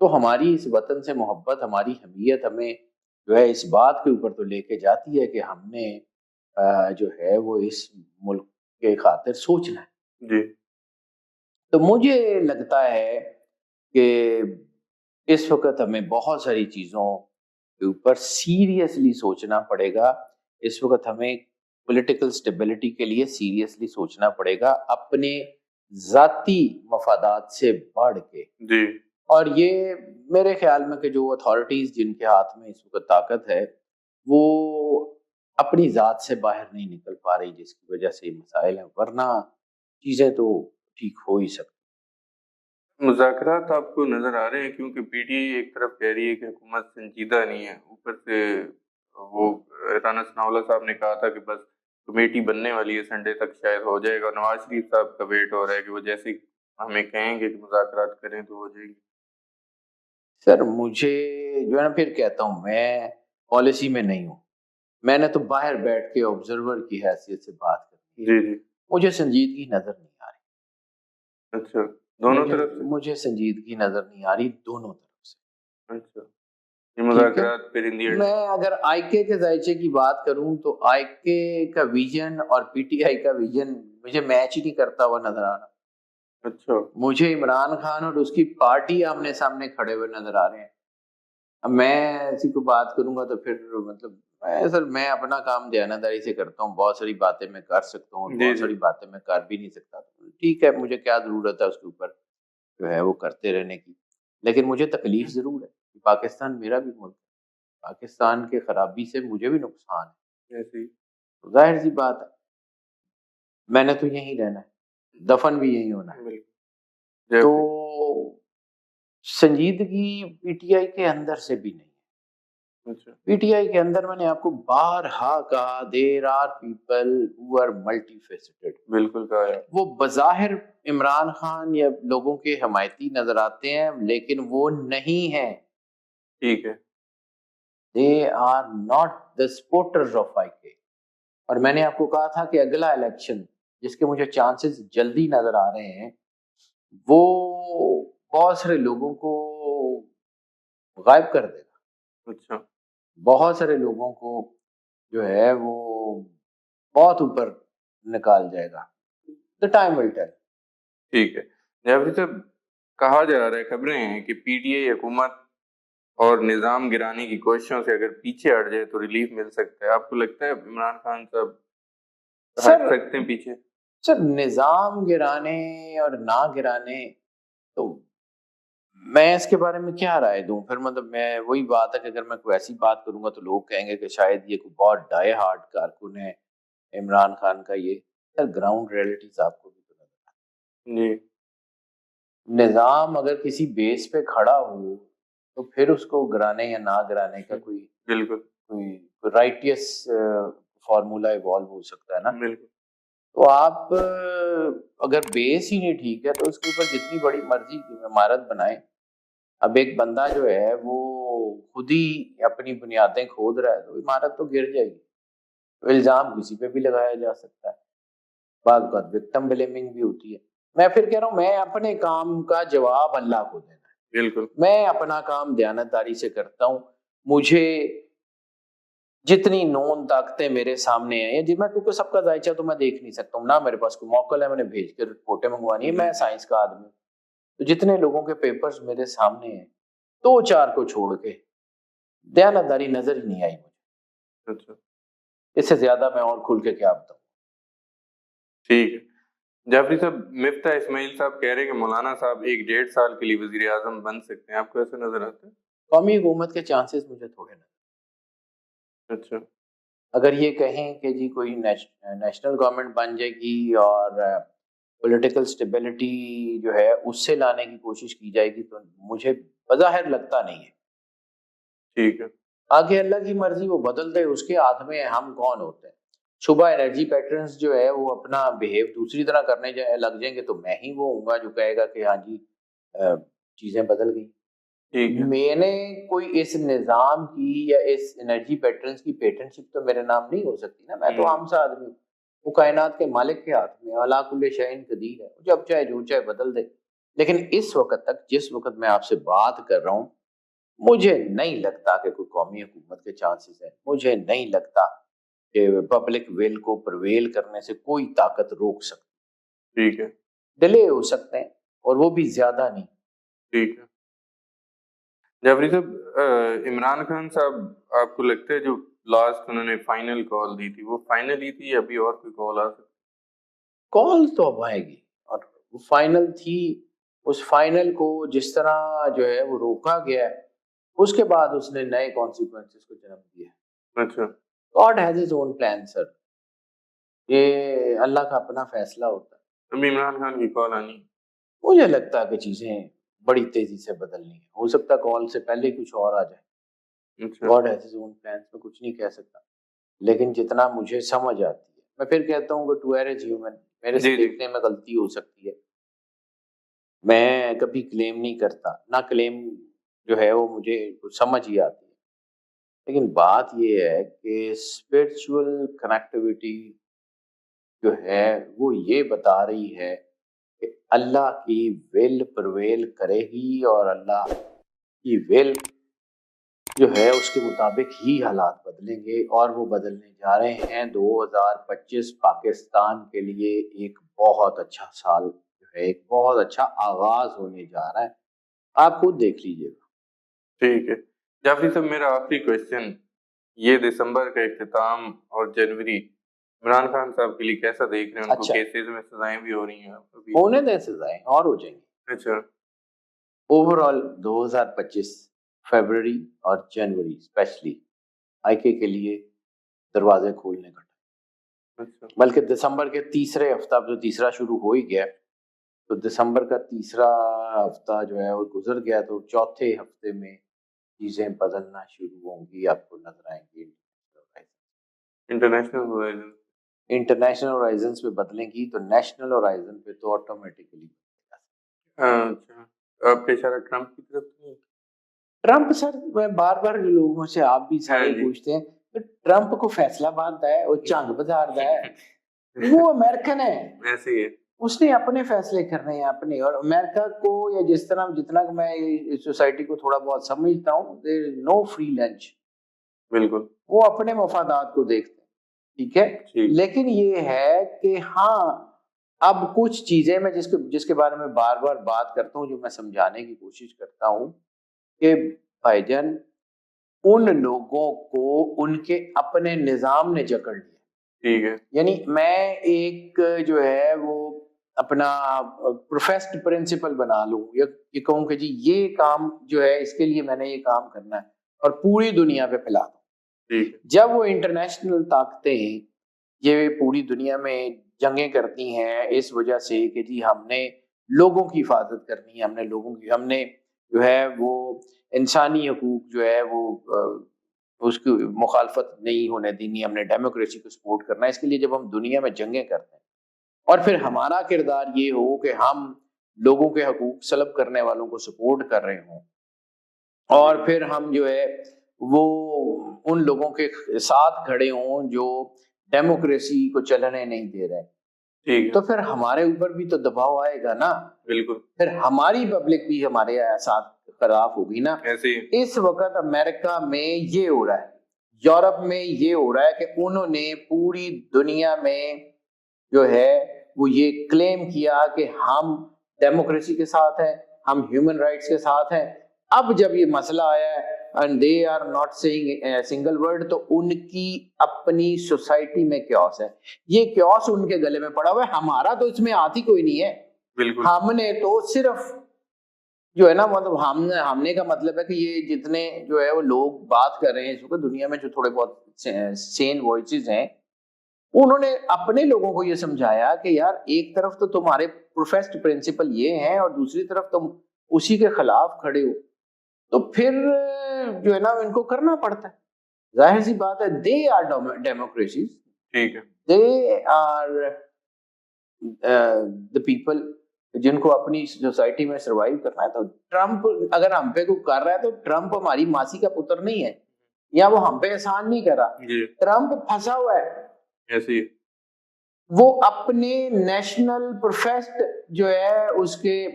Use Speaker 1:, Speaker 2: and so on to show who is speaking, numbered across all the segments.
Speaker 1: تو ہماری اس وطن سے محبت، ہماری حمیت ہمیں جو ہے اس بات کے اوپر تو لے کے جاتی ہے کہ ہم نے جو ہے وہ اس ملک کے خاطر سوچنا ہے۔
Speaker 2: جی
Speaker 1: تو مجھے لگتا ہے کہ اس وقت ہمیں بہت ساری چیزوں کے اوپر سیریسلی سوچنا پڑے گا۔ اس وقت ہمیں پولیٹیکل سٹیبلٹی کے لیے سیریسلی سوچنا پڑے گا، اپنے ذاتی مفادات سے بڑھ کے۔
Speaker 2: جی
Speaker 1: اور یہ میرے خیال میں کہ جو اتھارٹیز جن کے ہاتھ میں اس وقت طاقت ہے وہ اپنی ذات سے باہر نہیں نکل پا رہی، جس کی وجہ سے یہ مسائل ہیں، ورنہ چیزیں تو ٹھیک ہو ہی سکتی۔
Speaker 2: مذاکرات آپ کو نظر آ رہے ہیں؟ کیونکہ پی ٹی آئی ایک طرف کہہ رہی ہے کہ حکومت سنجیدہ نہیں ہے، اوپر سے وہ رانا ثناءاللہ صاحب نے کہا تھا کہ بس کمیٹی بننے والی ہے، سنڈے تک شاید ہو جائے گا۔ نواز شریف صاحب کا ویٹ ہو رہا ہے کہ وہ جیسے ہی ہمیں کہیں گے کہ مذاکرات کریں تو ہو جائے گی۔
Speaker 1: سر مجھے جو ہے نا، پھر کہتا ہوں میں پالیسی میں نہیں ہوں، میں نے تو باہر بیٹھ کے آبزرور کی حیثیت سے بات کرنی ہے۔
Speaker 2: جی جی
Speaker 1: مجھے سنجیدگی نظر نہیں آ رہی،
Speaker 2: اچھا، دونوں طرف سے؟
Speaker 1: مجھے سنجیدگی نظر نہیں آ رہی دونوں طرف سے۔
Speaker 2: اچھا، یہ
Speaker 1: ٹھیک ہے،
Speaker 2: مذاکرات پھر ان دی اینڈ؟
Speaker 1: میں اگر آئی کے ذائچے کی بات کروں تو آئی کے کا ویژن اور پی ٹی آئی کا ویژن مجھے میچ ہی نہیں کرتا ہوا نظر آ رہا۔
Speaker 2: اچھا
Speaker 1: مجھے عمران خان اور اس کی پارٹی آمنے سامنے کھڑے ہوئے نظر آ رہے ہیں۔ اب میں اسی کو بات کروں گا تو پھر مطلب میں اپنا کام دیانتداری سے کرتا ہوں، بہت ساری باتیں میں کر سکتا ہوں اور
Speaker 2: جی
Speaker 1: بہت
Speaker 2: جی
Speaker 1: ساری باتیں میں کر بھی نہیں سکتا۔ ٹھیک ہے، مجھے کیا ضرورت ہے اس کے اوپر جو ہے وہ کرتے رہنے کی، لیکن مجھے تکلیف ضرور ہے کہ پاکستان میرا بھی ملک ہے، پاکستان کے خرابی سے مجھے بھی نقصان ہے۔
Speaker 2: ایسے ہی
Speaker 1: ظاہر سی بات ہے، میں نے تو یہیں رہنا ہے، دفن بھی یہیں ہونا ہے۔
Speaker 2: بالکل۔
Speaker 1: تو
Speaker 2: جیفری
Speaker 1: سنجیدگی پی ٹی آئی کے اندر سے بھی نہیں ہے۔
Speaker 2: اچھا
Speaker 1: پی ٹی آئی کے اندر میں نے آپ کو بارہا کہا there are people who are multifaceted.
Speaker 2: بالکل کہا ہے۔
Speaker 1: وہ بظاہر عمران خان یا لوگوں کے حمایتی نظر آتے ہیں لیکن وہ نہیں ہیں۔
Speaker 2: ٹھیک ہے،
Speaker 1: they are not the supporters of I K. اور میں نے آپ کو کہا تھا کہ اگلا الیکشن جس کے مجھے چانسز جلدی نظر آ رہے ہیں وہ بہت سارے لوگوں کو غائب کر دے گا،
Speaker 2: اچھا
Speaker 1: بہت سارے لوگوں کو جو ہے وہ بہت اوپر نکال جائے گا۔ The time will tell۔
Speaker 2: ٹھیک ہے جعفری صاحب، کہا جا رہا ہے، خبریں ہیں کہ پی ٹی آئی حکومت اور نظام گرانے کی کوششوں سے اگر پیچھے ہٹ جائے تو ریلیف مل سکتا ہے۔ آپ کو لگتا ہے عمران خان صاحب ہٹ سکتے ہیں پیچھے؟
Speaker 1: سر نظام گرانے اور نہ گرانے تو میں اس کے بارے میں کیا رائے دوں؟ پھر مطلب میں وہی بات ہے کہ اگر میں کوئی ایسی بات کروں گا تو لوگ کہیں گے کہ شاید یہ کوئی بہت ڈائی ہارڈ کارکن ہے عمران خان کا۔ یہ سر گراؤنڈ ریئلٹیز آپ کو بھی تو نظر
Speaker 2: جی
Speaker 1: نظام اگر کسی بیس پہ کھڑا ہو تو پھر اس کو گرانے یا نہ گرانے کا
Speaker 2: بالکل
Speaker 1: کوئی رائٹیس فارمولا ایوالو ہو سکتا ہے نا۔
Speaker 2: بالکل
Speaker 1: تو آپ اگر بیس ہی نہیں ٹھیک ہے تو اس کے اوپر جتنی بڑی مرضی عمارت بنائیں، اب ایک بندہ جو ہے وہ خود ہی اپنی بنیادیں کھود رہا ہے تو عمارت تو گر جائے گی۔ تو الزام کسی پہ بھی لگایا جا سکتا ہے، بعض اوقات وکٹم بلیمنگ بھی ہوتی ہے۔ میں پھر کہہ رہا ہوں میں اپنے کام کا جواب اللہ کو دینا ہے،
Speaker 2: بالکل
Speaker 1: میں اپنا کام دیانتداری سے کرتا ہوں۔ مجھے جتنی نون طاقتیں میرے سامنے ہیں، جی میں کیونکہ سب کا ذائچہ تو میں دیکھ نہیں سکتا ہوں، نہ میرے پاس کوئی موکل ہے میں نے بھیج کے رپورٹیں منگوانی ہے، میں سائنس کا آدمی ہوں۔ تو جتنے لوگوں کے پیپرز میرے سامنے ہیں دو چار کو چھوڑ کے دیانتداری نظر ہی نہیں آئی مجھے۔
Speaker 2: اچھا
Speaker 1: اس سے زیادہ میں اور کھل کے کیا بتاؤں؟
Speaker 2: ٹھیک ہے جعفری صاحب، مفتاح اسماعیل صاحب کہہ رہے ہیں کہ مولانا صاحب 1-1.5 سال کے لیے وزیر اعظم بن سکتے ہیں، آپ کو ایسا نظر آتا ہے؟
Speaker 1: قومی حکومت کے چانسز مجھے تھوڑے نظر،
Speaker 2: اچھا
Speaker 1: اگر یہ کہیں کہ جی کوئی نیشنل گورنمنٹ بن جائے گی اور پولیٹیکل سٹیبلٹی جو ہے اس سے لانے کی کوشش کی جائے گی تو مجھے بظاہر لگتا نہیں ہے۔
Speaker 2: ٹھیک ہے
Speaker 1: آگے اللہ کی مرضی، وہ بدل دے، اس کے ہاتھ میں ہم کون ہوتے ہیں۔ صبح انرجی پیٹرنز جو ہے وہ اپنا بیہیو دوسری طرح کرنے لگ جائیں گے تو میں ہی وہ ہوں گا جو کہے گا کہ ہاں جی چیزیں بدل گئی۔
Speaker 2: ٹھیک ہے
Speaker 1: میں نے کوئی اس نظام کی یا اس انرجی پیٹرنز کی پیٹنٹ شپ تو میرے نام نہیں ہو سکتی نا، میں تو عام سا آدمی ہوں، وہ کائنات کے مالک کے ہاتھ میں، اللہ کل شیء قدیر ہے، جب چاہے جو چاہے بدل دے۔ لیکن اس وقت تک جس وقت میں آپ سے بات کر رہا ہوں مجھے نہیں لگتا کہ کوئی قومی حکومت کے چانسز ہیں. مجھے نہیں لگتا کہ پبلک ول کو پرویل کرنے سے کوئی طاقت روک سکتی.
Speaker 2: ٹھیک ہے.
Speaker 1: ڈیلے ہو سکتے ہیں اور وہ بھی زیادہ نہیں.
Speaker 2: ٹھیک ہے. جعفری صاحب، عمران خان صاحب آپ کو لگتا ہے جو لاسٹ انہوں نے فائنل کال دی تھی وہ فائنل ہی تھی یا ابھی اور کوئی کال آ سکتی؟
Speaker 1: کال تو اب آئے گی اور وہ فائنل تھی. اس فائنل کو جس طرح جو ہے وہ روکا گیا ہے اس کے بعد اس نے نئے کانسیکوینسز کو جنم دیا.
Speaker 2: اچھا.
Speaker 1: God has his own plan sir. یہ اللہ کا اپنا فیصلہ ہوتا ہے.
Speaker 2: ابھی عمران خان کی کال آنی؟
Speaker 1: مجھے لگتا ہے کہ چیزیں بڑی تیزی سے بدلنی ہیں. ہو سکتا ہے کال سے پہلے کچھ اور آ جائے. God has his own plans میں کچھ نہیں کہہ سکتا. لیکن جتنا مجھے سمجھ آتی ہے میں پھر کہتا ہوں کہ ٹو ایرج ہیومن میرے سے دیکھنے میں غلطی ہو سکتی ہے. میں کبھی کلیم نہیں کرتا نہ کلیم جو ہے وہ مجھے کچھ سمجھ ہی آتی ہے. لیکن بات یہ ہے کہ اسپرچول کنیکٹیوٹی جو ہے وہ یہ بتا رہی ہے کہ اللہ کی ول پرویل کرے گی اور اللہ کی ول جو ہے اس کے مطابق ہی حالات بدلیں گے اور وہ بدلنے جا رہے ہیں. 2025 پاکستان کے لیے ایک بہت اچھا سال جو ہے ایک بہت اچھا آغاز ہونے جا رہا ہے. آپ خود دیکھ لیجئے گا.
Speaker 2: ٹھیک ہے. جعفری صاحب میرا آخری کویسچن، یہ دسمبر کا اختتام اور جنوری عمران خان صاحب کے لیے کیسا دیکھ رہے ہیں؟ ان کو کیسز میں سزائیں بھی ہو رئی ہیں.
Speaker 1: ہونے دیں سزائیں اور ہو جائیں گی.
Speaker 2: اچھا.
Speaker 1: اوور آل 2025 فیبرری اور جنوری اسپیشلی آئی کے لیے دروازے کھولنے کا ٹائم. بلکہ دسمبر کے تیسرے ہفتہ اب جو تیسرا شروع ہو ہی گیا تو دسمبر کا تیسرا ہفتہ جو ہے وہ گزر گیا تو چوتھے ہفتے میں چیزیں بدلنا شروع ہوں گی. آپ کو نظر آئیں گی انٹرنیشنل ہورائزنس پہ بدلیں گی تو نیشنل ہورائزن پہ تو آٹومیٹکلی.
Speaker 2: اچھا. آپ کا اشارہ ٹرمپ کی طرف نہیں؟
Speaker 1: ٹرمپ سر میں بار بار لوگوں سے آپ بھی سارے پوچھتے ہیں کہ ٹرمپ کو فیصلہ باندھتا ہے وہ چنگ بازار ہے وہ امریکن ہے.
Speaker 2: ایسے ہی ہے.
Speaker 1: اس نے اپنے فیصلے کرنے ہیں اپنے. اور امریکہ کو یا جس طرح جتنا کہ میں اس سوسائٹی کو تھوڑا بہت سمجھتا ہوں نو فری لنچ. بالکل وہ اپنے مفادات کو دیکھتے ہیں. ٹھیک ہے. لیکن یہ ہے کہ ہاں اب کچھ چیزیں میں جس کے بارے میں بار بار بات کرتا ہوں جو میں سمجھانے کی کوشش کرتا ہوں کہ بھائی جان ان لوگوں کو ان کے اپنے نظام نے جکڑ لیا.
Speaker 2: ٹھیک ہے.
Speaker 1: یعنی میں ایک جو ہے وہ اپنا پروفیسڈ پرنسپل بنا لوں یا یہ کہوں کہ جی یہ کام جو ہے اس کے لیے میں نے یہ کام کرنا ہے اور پوری دنیا پہ پھیلا دوں. جب وہ انٹرنیشنل طاقتیں یہ پوری دنیا میں جنگیں کرتی ہیں اس وجہ سے کہ جی ہم نے لوگوں کی حفاظت کرنی ہے, ہم نے جو ہے وہ انسانی حقوق جو ہے وہ اس کی مخالفت نہیں ہونے دینی, ہم نے ڈیموکریسی کو سپورٹ کرنا ہے. اس کے لیے جب ہم دنیا میں جنگیں کرتے ہیں اور پھر ہمارا کردار یہ ہو کہ ہم لوگوں کے حقوق سلب کرنے والوں کو سپورٹ کر رہے ہوں اور پھر ہم جو ہے وہ ان لوگوں کے ساتھ کھڑے ہوں جو ڈیموکریسی کو چلنے نہیں دے رہے, تو پھر ہمارے اوپر بھی تو دباؤ آئے گا نا. بالکل. پھر ہماری پبلک بھی ہمارے ساتھ خلاف ہوگی نا. اس وقت امریکہ میں یہ ہو رہا ہے, یورپ میں یہ ہو رہا ہے کہ انہوں نے پوری دنیا میں جو ہے وہ یہ کلیم کیا کہ ہم ڈیموکریسی کے ساتھ ہیں, ہم ہیومن رائٹس کے ساتھ ہیں. اب جب یہ مسئلہ آیا ہے and they are not saying a single word تو ان کی اپنی سوسائٹی میں کیوس ہے. یہ کیوس ان کے گلے میں پڑا ہوا ہے. ہمارا تو اس میں آتی کوئی نہیں ہے. بالکل. ہم نے تو صرف جو ہے نا مطلب ہم نے کا مطلب ہے کہ یہ جتنے جو ہے وہ لوگ بات کر رہے ہیں اس وقت دنیا میں جو تھوڑے بہت سین وائسز ہیں انہوں نے اپنے لوگوں کو یہ سمجھایا کہ یار ایک طرف تو تمہارے پروفیسڈ پرنسپل یہ ہیں اور دوسری طرف تم اسی کے خلاف کھڑے ہو تو پھر جو ہے نا ان کو کرنا پڑتا ہے. ظاہر سی بات ہے دے آر ڈیموکریسیز. ٹھیک ہے. دے آر the people جن کو اپنی سوسائٹی میں سروائیو کرنا ہے. تو ٹرمپ اگر ہم پہ کوئی کر رہا ہے تو ٹرمپ ہماری ماسی کا پتر نہیں ہے یا وہ ہم پہ احسان نہیں کر رہا. ٹرمپ پھنسا ہوا ہے ایسے وہ اپنے نیشنل پروفیسڈ جو ہے اس کے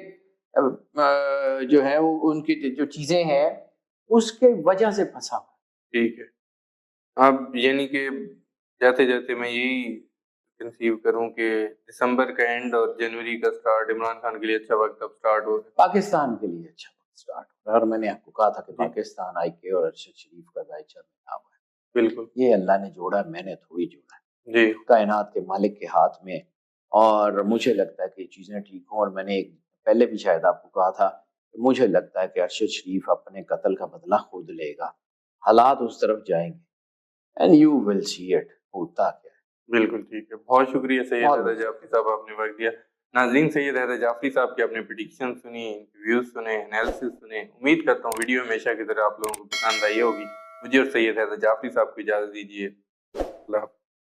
Speaker 1: جو ہے وہ ان کی جو چیزیں ہیں اس کے وجہ سے پھنسا ہوا ہے۔
Speaker 2: ٹھیک ہے، اب یعنی کہ جاتے جاتے میں یہی کنسیو کروں کہ دسمبر کا اینڈ اور جنوری کا سٹارٹ عمران خان کے لیے اچھا وقت اب سٹارٹ ہو رہا
Speaker 1: پاکستان کے لیے اچھا وقت سٹارٹ ہو رہا ہے، اور میں نے آپ کو کہا تھا کہ
Speaker 2: جی۔
Speaker 1: پاکستان آئی کے اور ارشد شریف کا دائچہ ملا ہوا ہے،
Speaker 2: ہے بالکل
Speaker 1: یہ اللہ نے جوڑا، میں نے تھوڑی جوڑا ہے،
Speaker 2: جی
Speaker 1: کائنات کے مالک کے ہاتھ میں، اور مجھے لگتا ہے کہ چیزیں ٹھیک ہوں، اور میں نے ایک پہلے بھی شاید آپ کو کہا تھا کہ مجھے لگتا ہے کہ ارشد شریف اپنے قتل کا بدلہ خود لے گا، حالات اس طرف جائیں گے، and you will see it, ہوتا کیا ہے۔
Speaker 2: بالکل ٹھیک ہے، بہت شکریہ سید
Speaker 1: بہت
Speaker 2: حیدر جعفری صاحب، آپ نے وقت دیا۔ ناظرین، سید حیدر جعفری صاحب کے اپنے پریڈکشن سنی، انٹرویوز سنے، انالیسس سنے، امید کرتا ہوں ویڈیو ہمیشہ کی طرح آپ لوگوں کو پسند آئی ہوگی۔ مجھے اور سید حیدر جعفری صاحب کو اجازت دیجیے، اللہ حافظ۔